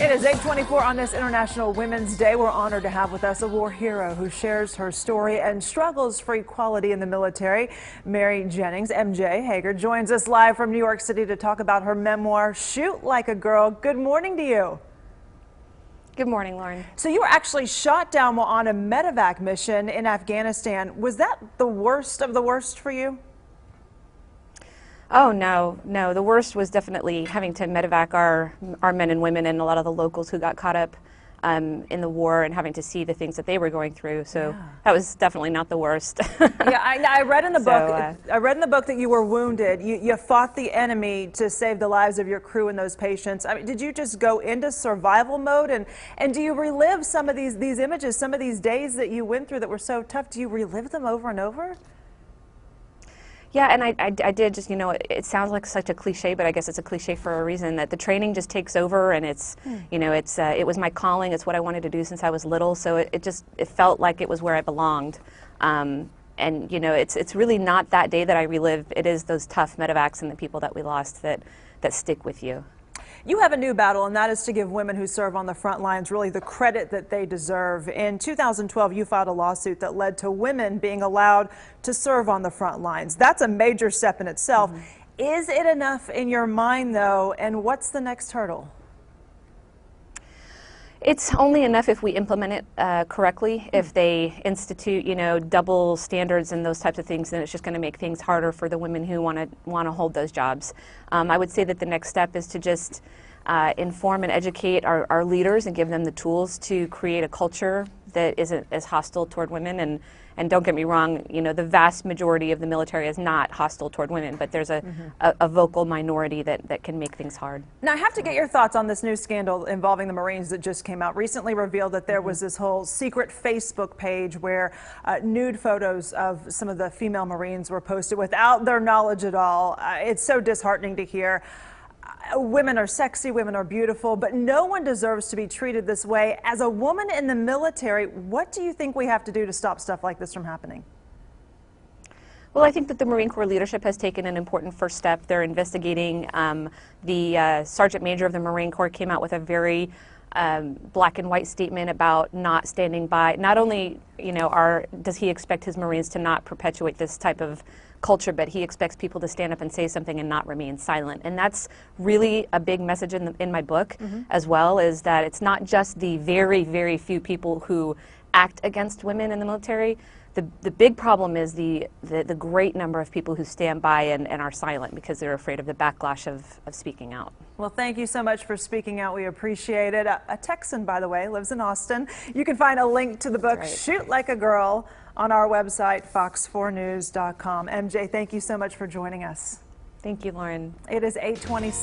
It is 8:24 on this International Women's Day. We're honored to have with us a war hero who shares her story and struggles for equality in the military. Mary Jennings, MJ Hager, joins us live from New York City to talk about her memoir, Shoot Like a Girl. Good morning to you. Good morning, Lauren. So you were actually shot down while on a medevac mission in Afghanistan. Was that the worst of the worst for you? Oh, no. The worst was definitely having to medevac our men and women and a lot of the locals who got caught up in the war and having to see the things that they were going through. So that was definitely not the worst. Yeah, I read in the book. I read in the book that you were wounded. You fought the enemy to save the lives of your crew and those patients. I mean, did you just go into survival mode? And do you relive some of these images, some of these days that you went through that were so tough? Do you relive them over and over? Yeah, and I did just, it sounds like such a cliche, but I guess it's a cliche for a reason, that the training just takes over, and it's, it was my calling. It's what I wanted to do since I was little, so it felt like it was where I belonged. And, it's really not that day that I relive. It is those tough medevacs and the people that we lost that stick with you. You have a new battle, and that is to give women who serve on the front lines really the credit that they deserve. In 2012, you filed a lawsuit that led to women being allowed to serve on the front lines. That's a major step in itself. Is it enough in your mind, though, and what's the next hurdle? It's only enough if we implement it correctly. If they institute, double standards and those types of things, then it's just going to make things harder for the women who want to hold those jobs. I would say that the next step is to just inform and educate our leaders and give them the tools to create a culture that isn't as hostile toward women. And don't get me wrong, the vast majority of the military is not hostile toward women, but there's a vocal minority that can make things hard. Now, I have to get your thoughts on this new scandal involving the Marines that just came out. Recently revealed that there was this whole secret Facebook page where nude photos of some of the female Marines were posted without their knowledge at all. It's so disheartening to hear. Women are sexy, women are beautiful, but no one deserves to be treated this way. As a woman in the military, what do you think we have to do to stop stuff like this from happening? Well, I think that the Marine Corps leadership has taken an important first step. They're investigating. The Sergeant Major of the Marine Corps came out with a very black and white statement about not standing by. Not only, does he expect his Marines to not perpetuate this type of culture, but he expects people to stand up and say something and not remain silent. And that's really a big message in my book as well, is that it's not just the very, very few people who act against women in the military. The big problem is the great number of people who stand by and are silent because they're afraid of the backlash of speaking out. Well, thank you so much for speaking out. We appreciate it. A Texan, by the way, lives in Austin. You can find a link to the book, Shoot Like a Girl, on our website, fox4news.com. MJ, thank you so much for joining us. Thank you, Lauren. It is 8:26.